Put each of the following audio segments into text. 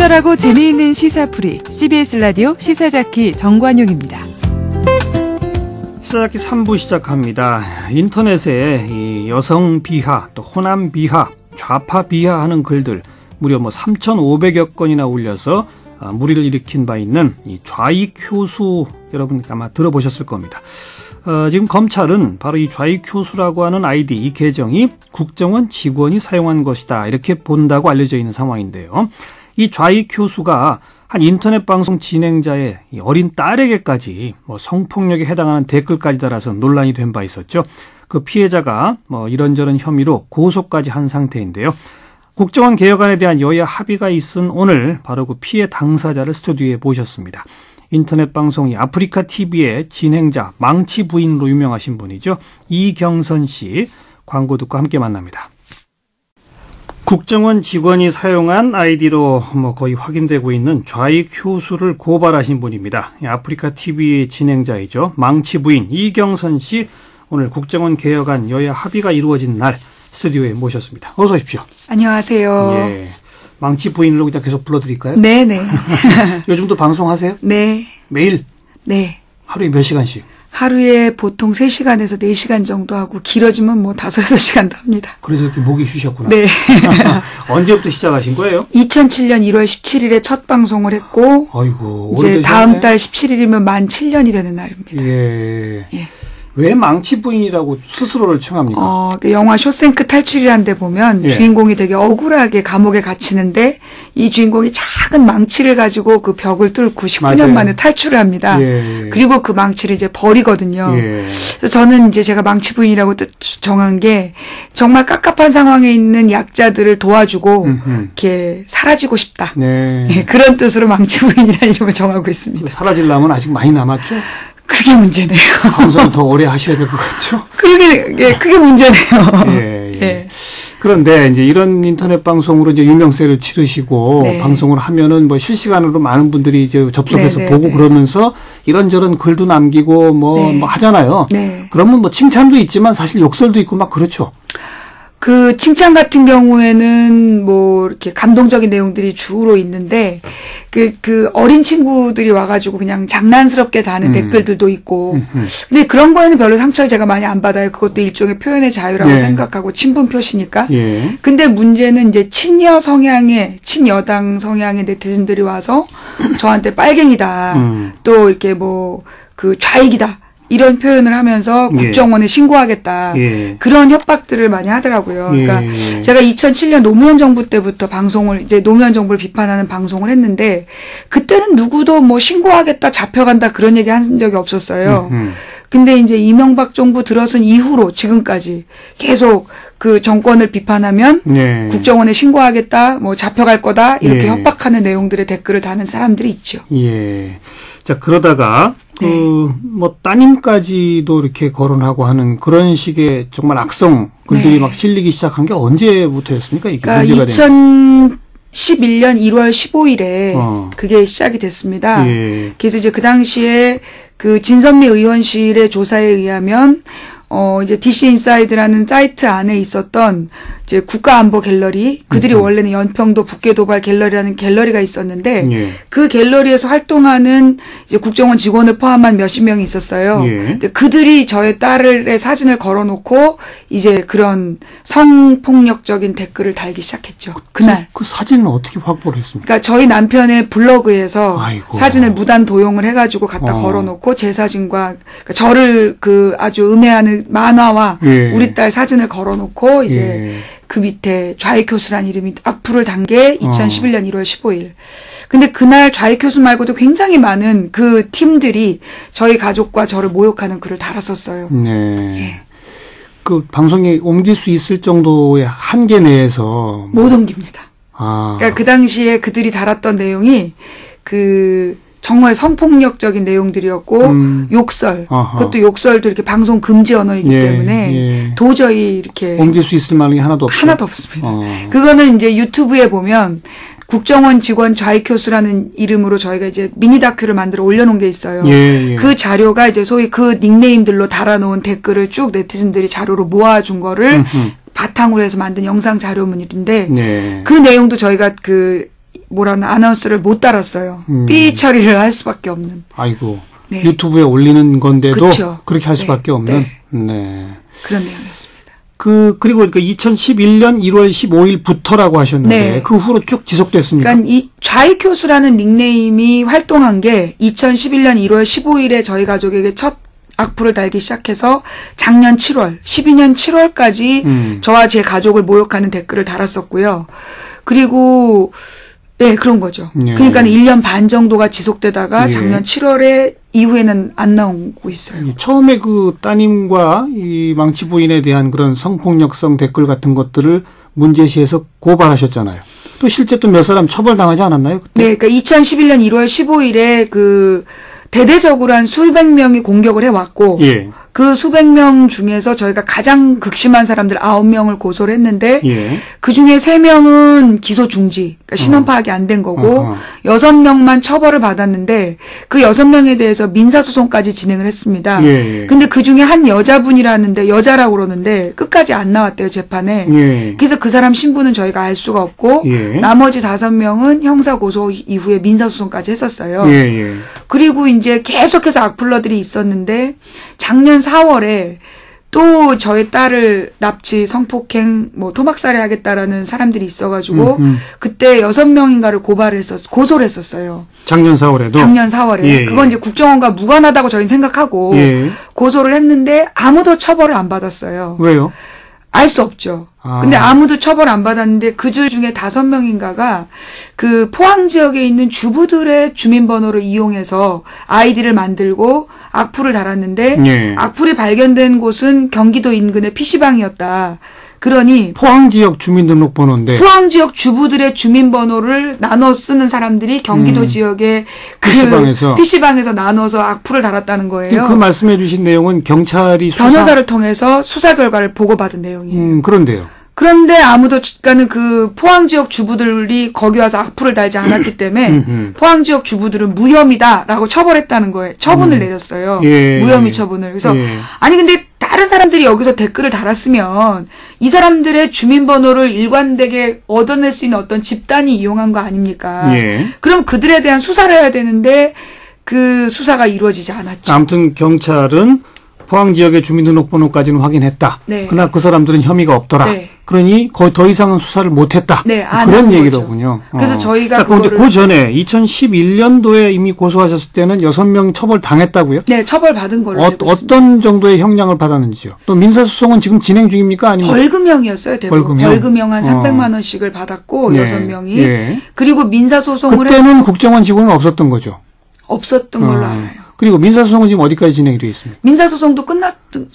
친절하고 재미있는 시사풀이 CBS 라디오 시사자키 정관용입니다. 시사자키 3부 시작합니다. 인터넷에 이 여성 비하, 또 호남 비하, 좌파 비하하는 글들 무려 3,500여 건이나 올려서 물의를 일으킨 바 있는 이 좌익효수, 여러분 아마 들어보셨을 겁니다. 지금 검찰은 바로 이 좌익효수라고 하는 아이디, 이 계정이 국정원 직원이 사용한 것이다, 이렇게 본다고 알려져 있는 상황인데요. 이 좌익효수가 한 인터넷 방송 진행자의 이 어린 딸에게까지 성폭력에 해당하는 댓글까지 달아서 논란이 된 바 있었죠. 그 피해자가 이런저런 혐의로 고소까지 한 상태인데요. 국정원 개혁안에 대한 여야 합의가 있은 오늘 바로 그 피해 당사자를 스튜디오에 모셨습니다. 인터넷 방송 이 아프리카 TV의 진행자, 망치 부인으로 유명하신 분이죠. 이경선 씨, 광고 듣고 함께 만납니다. 국정원 직원이 사용한 아이디로 거의 확인되고 있는 좌익효수를 고발하신 분입니다. 아프리카 TV 진행자이죠. 망치 부인 이경선 씨, 오늘 국정원 개혁안 여야 합의가 이루어진 날 스튜디오에 모셨습니다. 어서 오십시오. 안녕하세요. 예, 망치 부인으로 그냥 계속 불러드릴까요? 네네. 요즘도 방송하세요? 네. 매일? 네. 하루에 몇 시간씩? 하루에 보통 3시간에서 4시간 정도 하고 길어지면 5, 6시간도 합니다. 그래서 이렇게 목이 쉬셨구나. 네. 언제부터 시작하신 거예요? 2007년 1월 17일에 첫 방송을 했고, 아이고, 이제 오래되셨네. 다음 달 17일이면 만 7년이 되는 날입니다. 예. 예. 왜 망치 부인이라고 스스로를称합니까? 그 영화 쇼생크 탈출이라는 데 보면 예. 주인공이 되게 억울하게 감옥에 gat히는데 이 주인공이 작은 망치를 가지고 그 벽을 뚫고 19년 맞아요. 만에 탈출을 합니다. 예. 그리고 그 망치를 이제 버리거든요. 예. 그래서 저는 이제 제가 망치 부인이라고 정한 게 정말 깝깝한 상황에 있는 약자들을 도와주고 이렇게 사라지고 싶다. 네. 예, 그런 뜻으로 망치 부인이라는 이름을 정하고 있습니다. 사라지려면 아직 많이 남았죠? 그게 문제네요. 방송 더 오래 하셔야 될 것 같죠? 그게 문제네요. 예, 예. 예. 그런데 이제 이런 인터넷 방송으로 이제 유명세를 치르시고 네. 방송을 하면은 실시간으로 많은 분들이 이제 접속해서 네, 보고 네. 그러면서 이런저런 글도 남기고 네. 하잖아요. 네. 그러면 칭찬도 있지만 사실 욕설도 있고 막 그렇죠. 그 칭찬 같은 경우에는 이렇게 감동적인 내용들이 주로 있는데 그 어린 친구들이 와가지고 그냥 장난스럽게 다는 댓글들도 있고 근데 그런 거에는 별로 상처를 제가 많이 안 받아요. 그것도 일종의 표현의 자유라고 예. 생각하고 친분 표시니까. 예. 근데 문제는 이제 친여당 성향의 네티즌들이 와서 저한테 빨갱이다. 또 이렇게 그 좌익이다. 이런 표현을 하면서 예. 국정원에 신고하겠다. 예. 그런 협박들을 많이 하더라고요. 그러니까 예. 제가 2007년 노무현 정부 때부터 노무현 정부를 비판하는 방송을 했는데 그때는 누구도 신고하겠다, 잡혀간다 그런 얘기 한 적이 없었어요. 근데 이제 이명박 정부 들어선 이후로 지금까지 계속 그 정권을 비판하면 네. 국정원에 신고하겠다, 잡혀갈 거다 이렇게 예. 협박하는 내용들의 댓글을 다는 사람들이 있죠. 예. 자, 그러다가 따님까지도 이렇게 거론하고 하는 그런 식의 정말 악성 글들이 네. 막 실리기 시작한 게 언제부터였습니까? 이게 그러니까 문제가 된. 2011년 1월 15일에 그게 시작이 됐습니다. 예. 그래서 이제 그 당시에 그 진선미 의원실의 조사에 의하면 이제 DC 인사이드라는 사이트 안에 있었던 이제 국가안보 갤러리, 그들이 원래는 연평도 북계도발 갤러리라는 갤러리가 있었는데 예. 그 갤러리에서 활동하는 이제 국정원 직원을 포함한 몇십 명이 있었어요. 예. 근데 그들이 저의 딸의 사진을 걸어놓고 이제 그런 성폭력적인 댓글을 달기 시작했죠. 그날. 그 사진은 어떻게 확보를 했습니까? 그러니까 저희 남편의 블로그에서 아이고. 사진을 무단 도용을 해가지고 갖다 걸어놓고 제 사진과 그러니까 저를 그 아주 음해하는 만화와 예. 우리 딸 사진을 걸어놓고 이제 예. 그 밑에 좌익효수란 이름이 악플을 단 게 2011년 1월 15일. 근데 그날 좌익효수 말고도 굉장히 많은 그 팀들이 저희 가족과 저를 모욕하는 글을 달았었어요. 네. 예. 그 방송에 옮길 수 있을 정도의 한계 내에서 못 옮깁니다. 아. 그러니까 그 당시에 그들이 달았던 내용이 정말 성폭력적인 내용들이었고 욕설, 아하. 그것도 욕설도 이렇게 방송 금지 언어이기 예, 때문에 예. 도저히 이렇게 옮길 수 있을 만한 게 하나도 없어요. 하나도 없습니다. 그거는 이제 유튜브에 보면 국정원 직원 좌익효수라는 이름으로 저희가 이제 미니 다큐를 만들어 올려놓은 게 있어요. 예, 예. 그 자료가 이제 소위 그 닉네임들로 달아놓은 댓글을 쭉 네티즌들이 자료로 모아준 거를 바탕으로 해서 만든 영상 자료물인데 네. 그 내용도 저희가 뭐라나 아나운서를 못 달았어요. 삐 처리를 할 수밖에 없는. 아이고. 네. 유튜브에 올리는 건데도 그쵸. 그렇게 할 수밖에 없는. 네. 네. 그런 내용이었습니다. 그리고 2011년 1월 15일부터라고 하셨는데 네. 그 후로 쭉 지속됐습니까? 그러니까 이 좌익교수라는 닉네임이 활동한 게 2011년 1월 15일에 저희 가족에게 첫 악플을 달기 시작해서 작년 7월, 12년 7월까지 저와 제 가족을 모욕하는 댓글을 달았었고요. 그리고 네, 그런 거죠. 예. 그러니까 1년 반 정도가 지속되다가 예. 작년 7월에 이후에는 안 나오고 있어요. 처음에 그 따님과 이 망치 부인에 대한 그런 성폭력성 댓글 같은 것들을 문제시해서 고발하셨잖아요. 또 실제 또 몇 사람 처벌당하지 않았나요? 그때? 네, 그러니까 2011년 1월 15일에 그 대대적으로 한 수백 명이 공격을 해왔고 예. 그 수백 명 중에서 저희가 가장 극심한 사람들 9명을 고소를 했는데 예. 그중에 3명은 기소 중지, 그러니까 신원 파악이 안 된 거고 6명만 처벌을 받았는데 그 6명에 대해서 민사소송까지 진행을 했습니다. 예. 근데 그중에 한 여자분이라는데 여자라고 그러는데 끝까지 안 나왔대요, 재판에. 예. 그래서 그 사람 신분은 저희가 알 수가 없고 예. 나머지 5명은 형사 고소 이후에 민사소송까지 했었어요. 예. 그리고 이제 계속해서 악플러들이 있었는데 작년 4월에 또 저희 딸을 납치, 성폭행, 토막살해 하겠다라는 사람들이 있어가지고 그때 6명인가를 고소를 했었어요. 작년 4월에도? 작년 4월에. 예. 그건 이제 국정원과 무관하다고 저희는 생각하고 예. 고소를 했는데 아무도 처벌을 안 받았어요. 왜요? 알 수 없죠. 근데 아무도 처벌 안 받았는데 그 줄 중에 5명인가가 그 포항 지역에 있는 주부들의 주민번호를 이용해서 아이디를 만들고 악플을 달았는데 예. 악플이 발견된 곳은 경기도 인근의 PC방이었다. 그러니 포항 지역 주민등록번호인데 포항 지역 주부들의 주민번호를 나눠 쓰는 사람들이 경기도 지역의 그 PC방에서 나눠서 악플을 달았다는 거예요. 지금 그 말씀해 주신 내용은 경찰이 변호사를 통해서 수사 결과를 보고받은 내용이에요. 그런데요. 그런데 아무도, 그러니까는 그 포항 지역 주부들이 거기 와서 악플을 달지 않았기 때문에 포항 지역 주부들은 무혐의다라고 처벌했다는 거예요. 처분을 내렸어요. 예. 무혐의 처분을. 그래서 예. 아니 근데 다른 사람들이 여기서 댓글을 달았으면 이 사람들의 주민번호를 일관되게 얻어낼 수 있는 어떤 집단이 이용한 거 아닙니까? 예. 그럼 그들에 대한 수사를 해야 되는데 그 수사가 이루어지지 않았죠. 아무튼 경찰은 포항 지역의 주민등록번호까지는 확인했다. 네. 그러나 그 사람들은 혐의가 없더라. 네. 그러니 거의 더 이상은 수사를 못했다. 네, 그런 얘기로군요. 그래서 저희가 그런데 그 전에 2011년도에 이미 고소하셨을 때는 6명 처벌 당했다고요? 네, 처벌 받은 걸로 알고 있습니다. 어떤 정도의 형량을 받았는지요? 또 민사소송은 지금 진행 중입니까? 아니면 벌금형이었어요. 대부분. 벌금형 한 300만 원씩을 받았고 예. 6명이. 예. 그리고 민사소송을 그때는 국정원 직원은 없었던 거죠? 없었던 걸로 알아요. 그리고 민사소송은 지금 어디까지 진행이 되어 있습니까? 민사소송도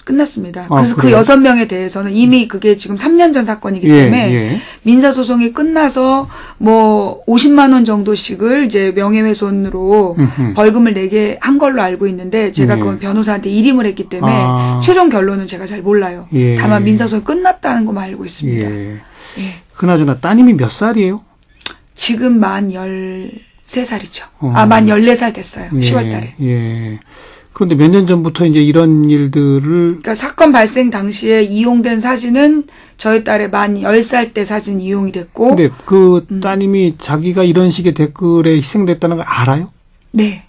끝났습니다. 그래서 그 그래요? 6명에 대해서는 이미 그게 지금 3년 전 사건이기 때문에 민사소송이 끝나서 50만 원 정도씩을 이제 명예훼손으로 벌금을 내게 한 걸로 알고 있는데 제가 그건 변호사한테 일임을 했기 때문에 최종 결론은 제가 잘 몰라요. 다만 민사소송이 끝났다는 것만 알고 있습니다. 예. 예. 그나저나 따님이 몇 살이에요? 지금 만 13살이죠. 만 14살 됐어요. 10월 달에. 예. 그런데 몇 년 전부터 이제 이런 일들을. 그러니까 사건 발생 당시에 이용된 사진은 저희 딸의 만 10살 때 사진 이용이 됐고. 근데 그 따님이 자기가 이런 식의 댓글에 희생됐다는 걸 알아요? 네.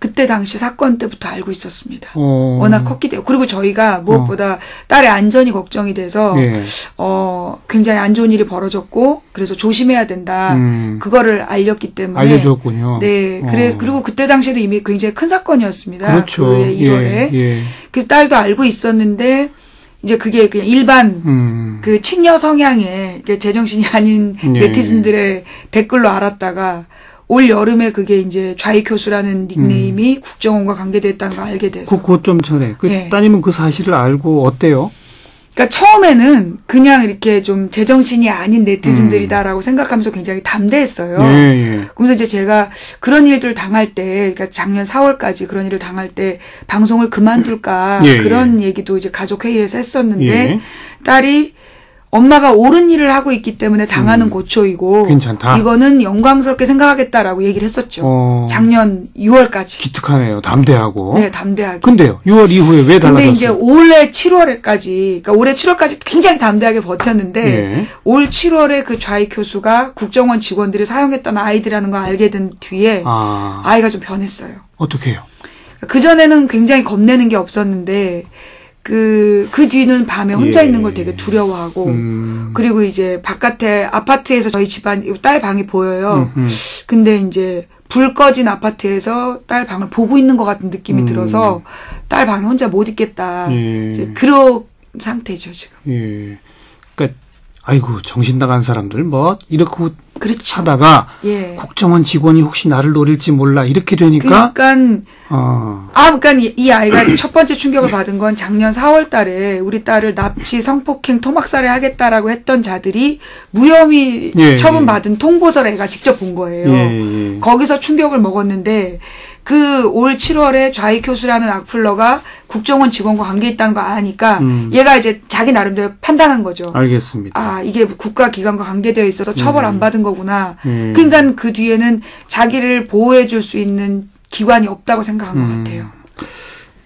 그때 당시 사건 때부터 알고 있었습니다. 워낙 컸기 때문에. 그리고 저희가 무엇보다 딸의 안전이 걱정이 돼서 굉장히 안 좋은 일이 벌어졌고 그래서 조심해야 된다. 그거를 알렸기 때문에 알려줬군요. 네. 그리고 그때 당시에도 이미 굉장히 큰 사건이었습니다. 그렇죠. 그해 1월에. 그래서 딸도 알고 있었는데 이제 그게 그냥 일반 그 친여 성향의 제정신이 아닌 네티즌들의 댓글로 알았다가 올 여름에 그게 이제 좌익교수라는 닉네임이 국정원과 관계됐다는 걸 알게 돼서. 그것 좀 전에. 따님은 그 사실을 알고 어때요? 그러니까 처음에는 그냥 이렇게 좀 제정신이 아닌 네티즌들이다라고 생각하면서 굉장히 담대했어요. 그러면서 이제 제가 그런 일들 당할 때, 그러니까 작년 4월까지 그런 일을 당할 때 방송을 그만둘까 그런 얘기도 이제 가족 회의에서 했었는데 딸이 엄마가 옳은 일을 하고 있기 때문에 당하는 고초이고 괜찮다. 이거는 영광스럽게 생각하겠다라고 얘기를 했었죠. 작년 6월까지. 기특하네요. 담대하고. 네, 담대하게. 근데요. 6월 이후에 왜 달라졌어요? 근데 이제 올해 7월에까지, 그러니까 올해 7월까지 굉장히 담대하게 버텼는데 예. 올 7월에 그 좌익 교수가 국정원 직원들이 사용했던 아이디라는 걸 알게 된 뒤에 아이가 좀 변했어요. 어떻게 해요? 그전에는 굉장히 겁내는 게 없었는데 그 뒤는 밤에 혼자 있는 걸 되게 두려워하고, 그리고 이제 바깥에 아파트에서 저희 집안, 딸 방이 보여요. 근데 이제 불 꺼진 아파트에서 딸 방을 보고 있는 것 같은 느낌이 들어서 딸 방에 혼자 못 있겠다. 이제 그런 상태죠, 지금. 예. 그러니까, 아이고, 정신 나간 사람들, 뭐, 이렇게 그렇죠. 하다가, 예. 국정원 직원이 혹시 나를 노릴지 몰라, 이렇게 되니까. 그러니까 이 아이가 첫 번째 충격을 받은 건 작년 4월 달에 우리 딸을 납치, 성폭행, 토막살해 하겠다라고 했던 자들이 무혐의 처분받은 통보서를 애가 직접 본 거예요. 거기서 충격을 먹었는데, 그 올 7월에 좌익 교수라는 악플러가 국정원 직원과 관계 있다는 거 아니까 얘가 이제 자기 나름대로 판단한 거죠. 알겠습니다. 이게 국가기관과 관계되어 있어서 처벌 안 받은 거구나. 그러니까 그 뒤에는 자기를 보호해 줄 수 있는 기관이 없다고 생각한 것 같아요.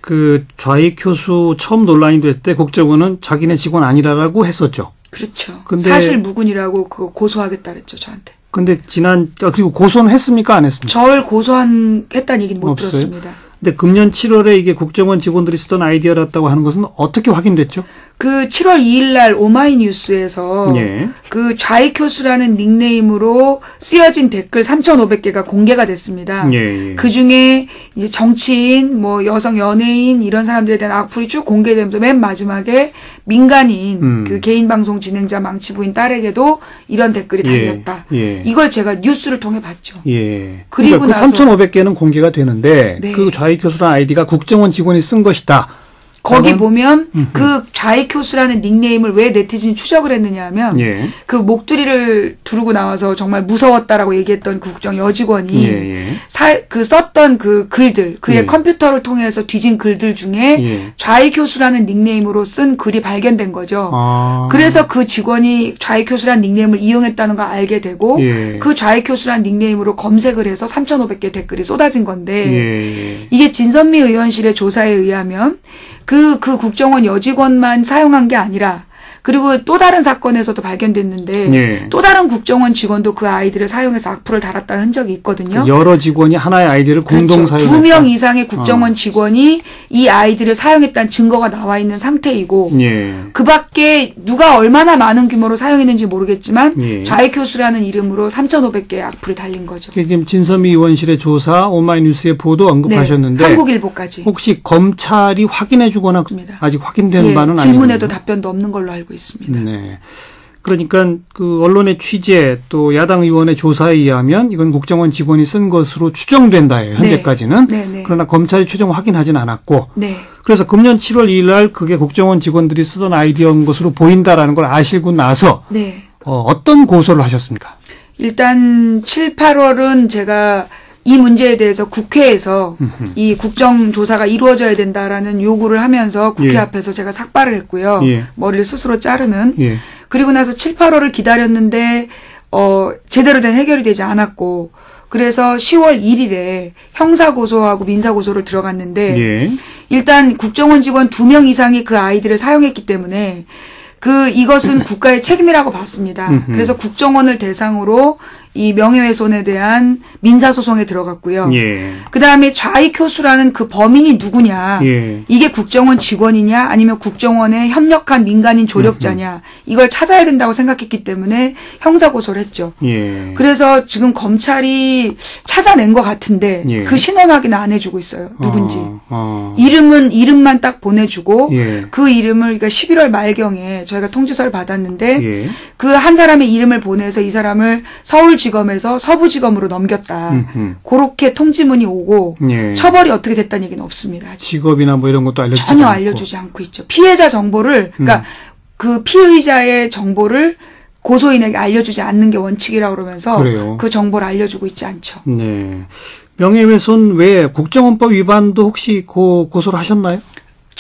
그 좌익 교수 처음 논란이 됐을 때 국정원은 자기네 직원 아니라고 했었죠. 그렇죠. 근데 사실 무근이라고 그거 고소하겠다 그랬죠, 저한테. 근데 그리고 고소는 했습니까, 안 했습니까? 절 고소했다는 얘기는 못 들었습니다. 근데 금년 7월에 이게 국정원 직원들이 쓰던 아이디어였다고 하는 것은 어떻게 확인됐죠? 그 7월 2일 날 오마이뉴스에서 그 좌익 교수라는 닉네임으로 쓰여진 댓글 3,500개가 공개가 됐습니다. 그 중에 이제 정치인, 뭐 여성 연예인 이런 사람들에 대한 악플이 쭉 공개되면서 맨 마지막에 민간인 그 개인 방송 진행자 망치 부인 딸에게도 이런 댓글이 달렸다. 이걸 제가 뉴스를 통해 봤죠. 그리고 그러니까 그 3,500개는 공개가 되는데 그 좌익 교수라는 아이디가 국정원 직원이 쓴 것이다. 거기 보면 그 좌익 교수라는 닉네임을 왜 네티즌이 추적을 했느냐 하면 그 목도리를 두르고 나와서 정말 무서웠다라고 얘기했던 그 국정 여직원이 그 썼던 그 글들, 그의 컴퓨터를 통해서 뒤진 글들 중에 좌익 교수라는 닉네임으로 쓴 글이 발견된 거죠. 그래서 그 직원이 좌익 교수라는 닉네임을 이용했다는 걸 알게 되고 그 좌익 교수라는 닉네임으로 검색을 해서 3,500개 댓글이 쏟아진 건데 이게 진선미 의원실의 조사에 의하면 그 국정원 여직원만 사용한 게 아니라 그리고 또 다른 사건에서도 발견됐는데 또 다른 국정원 직원도 그 아이디를 사용해서 악플을 달았다는 흔적이 있거든요. 여러 직원이 하나의 아이디를 공동 사용했다. 2명 이상의 국정원 직원이 이 아이디를 사용했다는 증거가 나와 있는 상태이고 그 밖에 누가 얼마나 많은 규모로 사용했는지 모르겠지만 좌익 교수라는 이름으로 3,500개의 악플이 달린 거죠. 지금 진선미 의원실의 조사, 오마이뉴스의 보도 언급하셨는데 한국일보까지. 혹시 검찰이 확인해 주거나 아직 확인된 바는 아니에요? 질문에도 답변도 없는 걸로 알고 있습니다. 네. 그러니까 그 언론의 취재 또 야당 의원의 조사에 의하면 이건 국정원 직원이 쓴 것으로 추정된다예요. 현재까지는. 그러나 검찰이 최종 확인하진 않았고. 그래서 금년 7월 2일 날 그게 국정원 직원들이 쓰던 아이디어인 것으로 보인다라는 걸 아시고 나서 어떤 고소를 하셨습니까? 일단 7, 8월은 제가 이 문제에 대해서 국회에서 이 국정조사가 이루어져야 된다라는 요구를 하면서 국회 앞에서 제가 삭발을 했고요. 머리를 스스로 자르는. 그리고 나서 7, 8월을 기다렸는데 제대로 된 해결이 되지 않았고 그래서 10월 1일에 형사고소하고 민사고소를 들어갔는데 일단 국정원 직원 2명 이상이 그 아이디를 사용했기 때문에 이것은 국가의 책임이라고 봤습니다. 그래서 국정원을 대상으로 이 명예훼손에 대한 민사소송에 들어갔고요. 그 다음에 좌익 교수라는 그 범인이 누구냐. 이게 국정원 직원이냐 아니면 국정원에 협력한 민간인 조력자냐. 이걸 찾아야 된다고 생각했기 때문에 형사고소를 했죠. 그래서 지금 검찰이 찾아낸 것 같은데 그 신원 확인 안 해주고 있어요. 누군지. 이름만 딱 보내주고 그 이름을 그러니까 11월 말경에 저희가 통지서를 받았는데 그 한 사람의 이름을 보내서 이 사람을 서울지검에서 서부지검으로 넘겼다. 그렇게 통지문이 오고 처벌이 어떻게 됐다는 얘기는 없습니다. 아직. 직업이나 뭐 이런 것도 알려주지 전혀 알려주지 않고 있죠. 피해자 정보를 그러니까 그 피의자의 정보를 고소인에게 알려주지 않는 게 원칙이라고 그러면서 그 정보를 알려주고 있지 않죠. 명예훼손 외에 국정원법 위반도 혹시 고소를 하셨나요?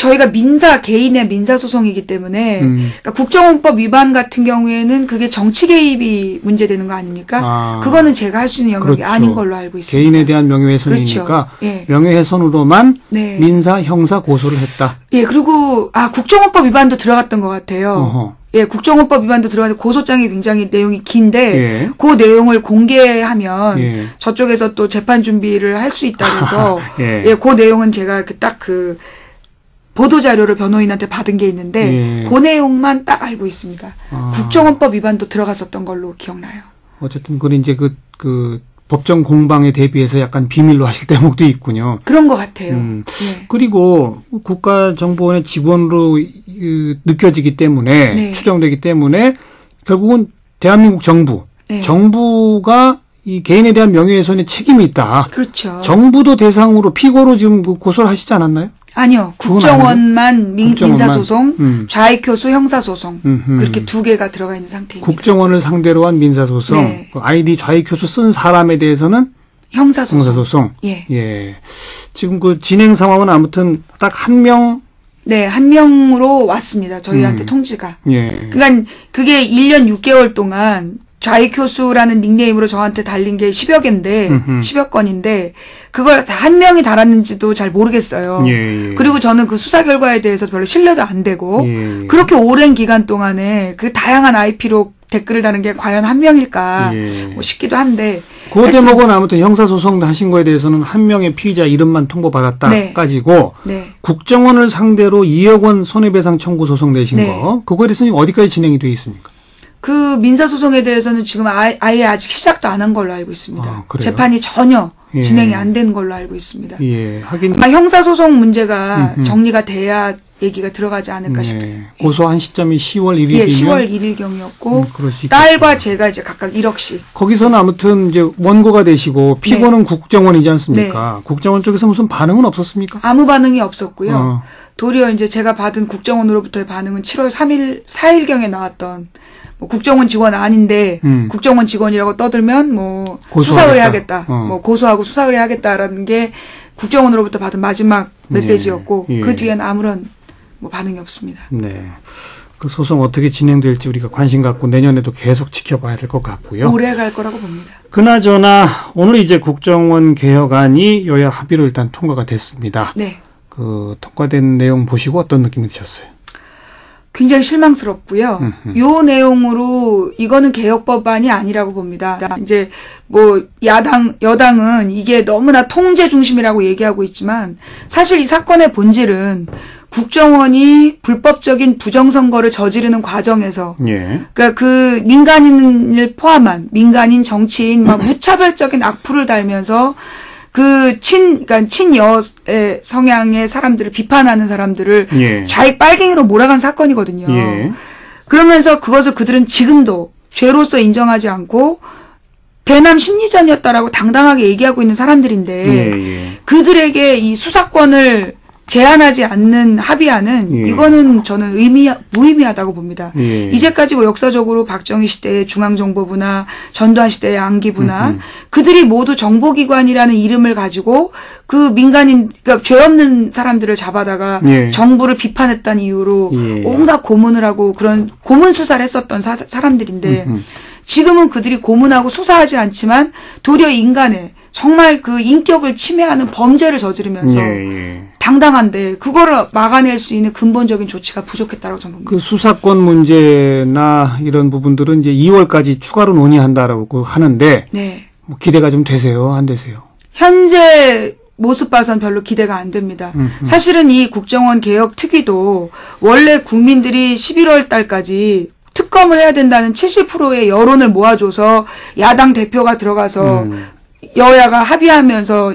저희가 개인의 민사 소송이기 때문에 그러니까 국정원법 위반 같은 경우에는 그게 정치 개입이 문제되는 거 아닙니까? 그거는 제가 할 수 있는 영역이 그렇죠. 아닌 걸로 알고 있습니다. 개인에 대한 명예훼손이니까 그렇죠. 예. 명예훼손으로만 네. 민사, 형사 고소를 했다. 예, 그리고 국정원법 위반도 들어갔던 것 같아요. 어허. 예, 국정원법 위반도 들어갔는데 고소장이 굉장히 내용이 긴데 예. 그 내용을 공개하면 예. 저쪽에서 또 재판 준비를 할 수 있다 그래서 예. 예, 그 내용은 제가 딱 보도 자료를 변호인한테 받은 게 있는데 예. 그 내용만 딱 알고 있습니다. 국정원법 위반도 들어갔었던 걸로 기억나요. 어쨌든 그건 이제 그 법정 공방에 대비해서 약간 비밀로 하실 대목도 있군요. 그런 것 같아요. 예. 그리고 국가정보원의 직원으로 느껴지기 때문에 네. 추정되기 때문에 결국은 대한민국 정부, 네. 정부가 이 개인에 대한 명예훼손에 책임이 있다. 그렇죠. 정부도 대상으로 피고로 지금 고소를 하시지 않았나요? 아니요. 국정원만 민사소송, 좌익교수 형사소송 그렇게 두 개가 들어가 있는 상태입니다. 국정원을 상대로 한 민사소송, 네. 그 아이디 좌익교수 쓴 사람에 대해서는 형사소송. 예. 예. 지금 그 진행 상황은 아무튼 딱 한 명. 네, 한 명으로 왔습니다. 저희한테 통지가. 예. 그러니까 그게 1년 6개월 동안 좌익교수라는 닉네임으로 저한테 달린 게 10여 개인데, 10여 건인데, 그걸 다 한 명이 달았는지도 잘 모르겠어요. 예. 그리고 저는 그 수사 결과에 대해서 별로 신뢰도 안 되고, 예. 그렇게 오랜 기간 동안에 그 다양한 IP로 댓글을 다는 게 과연 한 명일까, 예. 싶기도 한데. 그 대목은 아무튼 형사소송 하신 거에 대해서는 한 명의 피의자 이름만 통보받았다까지고, 네. 국정원을 상대로 2억 원 손해배상 청구 소송 내신 네. 거, 그거에 대해서는 어디까지 진행이 되어 있습니까? 그 민사소송에 대해서는 지금 아예 아직 시작도 안 한 걸로 알고 있습니다. 그래요? 재판이 전혀 예. 진행이 안 된 걸로 알고 있습니다. 예, 하긴. 아마 형사소송 문제가 정리가 돼야 얘기가 들어가지 않을까 싶어요. 고소한 시점이 10월 1일이면. 예, 10월 1일경이었고, 그럴 수 딸과 제가 이제 각각 1억씩. 거기서는 아무튼 이제 원고가 되시고, 피고는 네. 국정원이지 않습니까? 국정원 쪽에서 무슨 반응은 없었습니까? 아무 반응이 없었고요. 도리어 이제 제가 받은 국정원으로부터의 반응은 7월 4일경에 나왔던, 국정원 직원 아닌데 국정원 직원이라고 떠들면 수사 의뢰하겠다. 고소하고 수사 의뢰하겠다라는 게 국정원으로부터 받은 마지막 메시지였고 예. 그 뒤에는 아무런 반응이 없습니다. 네. 그 소송 어떻게 진행될지 우리가 관심 갖고 내년에도 계속 지켜봐야 될 것 같고요. 오래 갈 거라고 봅니다. 그나저나 오늘 이제 국정원 개혁안이 여야 합의로 일단 통과가 됐습니다. 네. 그 통과된 내용 보시고 어떤 느낌이 드셨어요? 굉장히 실망스럽고요. 요 내용으로 이거는 개혁법안이 아니라고 봅니다. 이제 여당은 이게 너무나 통제 중심이라고 얘기하고 있지만 사실 이 사건의 본질은 국정원이 불법적인 부정선거를 저지르는 과정에서 그러니까 그 민간인을 포함한 민간인 정치인 무차별적인 악플을 달면서 그러니까 친여의 성향의 사람들을 비판하는 사람들을 좌익 빨갱이로 몰아간 사건이거든요. 그러면서 그것을 그들은 지금도 죄로서 인정하지 않고 대남 심리전이었다라고 당당하게 얘기하고 있는 사람들인데 그들에게 이 수사권을 제한하지 않는 합의안은 이거는 저는 무의미하다고 봅니다. 이제까지 역사적으로 박정희 시대의 중앙정보부나 전두환 시대의 안기부나 그들이 모두 정보기관이라는 이름을 가지고 그 민간인, 그러니까 죄 없는 사람들을 잡아다가 정부를 비판했다는 이유로 온갖 고문을 하고 그런 고문 수사를 했었던 사람들인데 지금은 그들이 고문하고 수사하지 않지만 도리어 인간의 정말 그 인격을 침해하는 범죄를 저지르면서 당당한데 그거를 막아낼 수 있는 근본적인 조치가 부족했다고 저는 봅니다. 그 수사권 문제나 이런 부분들은 이제 2월까지 추가로 논의한다라고 하는데 기대가 좀 되세요? 안 되세요? 현재 모습 봐선 별로 기대가 안 됩니다. 사실은 이 국정원 개혁 특위도 원래 국민들이 11월 달까지 특검을 해야 된다는 70%의 여론을 모아줘서 야당 대표가 들어가서 여야가 합의하면서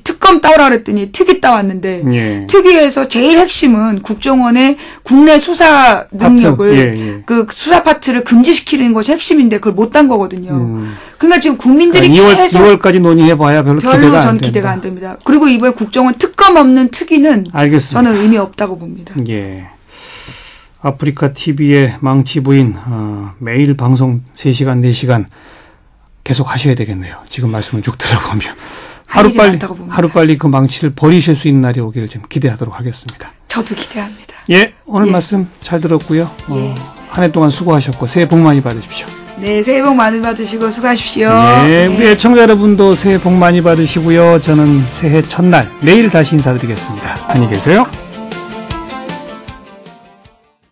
특검 따오라 그랬더니 특위 따왔는데 특위에서 제일 핵심은 국정원의 국내 수사 능력을 그 수사 파트를 금지시키는 것이 핵심인데 그걸 못 딴 거거든요. 그러니까 지금 국민들이 그러니까 2월까지 논의해봐야 별로 전 기대가 안 됩니다. 그리고 이번에 국정원 특검 없는 특위는 알겠습니다. 저는 의미 없다고 봅니다. 예. 아프리카 TV의 망치 부인 매일 방송 3시간 4시간 계속 하셔야 되겠네요. 지금 말씀을 쭉 들어보면 하루빨리 그 망치를 버리실 수 있는 날이 오기를 좀 기대하도록 하겠습니다. 저도 기대합니다. 예, 오늘 예. 말씀 잘 들었고요. 예. 한 해 동안 수고하셨고 새해 복 많이 받으십시오. 네, 새해 복 많이 받으시고 수고하십시오. 네, 우리 애청자 여러분도 새해 복 많이 받으시고요. 저는 새해 첫날 내일 다시 인사드리겠습니다. 안녕히 계세요.